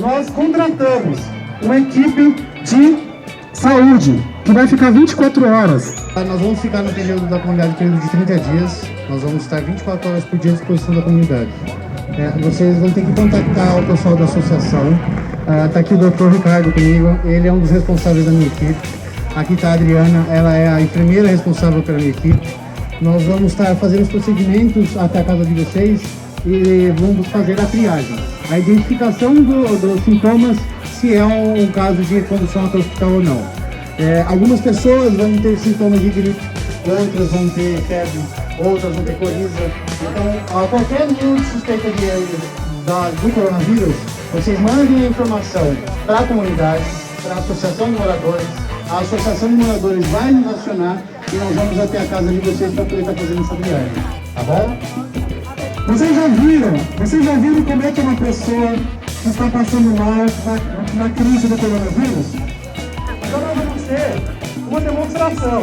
Nós contratamos uma equipe de saúde que vai ficar 24 horas. Nós vamos ficar no período da comunidade, período de 30 dias. Nós vamos estar 24 horas por dia à disposição da comunidade. Vocês vão ter que contactar o pessoal da associação. Está aqui o Dr. Ricardo comigo, ele é um dos responsáveis da minha equipe. Aqui está a Adriana, ela é a enfermeira responsável pela minha equipe. Nós vamos estar fazendo os procedimentos até a casa de vocês e vamos fazer a triagem. A identificação dos sintomas, se é um caso de condução até o hospital ou não. Algumas pessoas vão ter sintomas de gripe, outras vão ter febre, outras vão ter coriza. Então, a qualquer nível de suspeita do coronavírus, vocês mandem a informação para a comunidade, para a associação de moradores. A associação de moradores vai nos acionar e nós vamos até a casa de vocês para poder estar fazendo essa triagem, tá bom? Vocês já viram como é que uma pessoa que está passando mal na crise do coronavírus? Então nós vamos ter uma demonstração.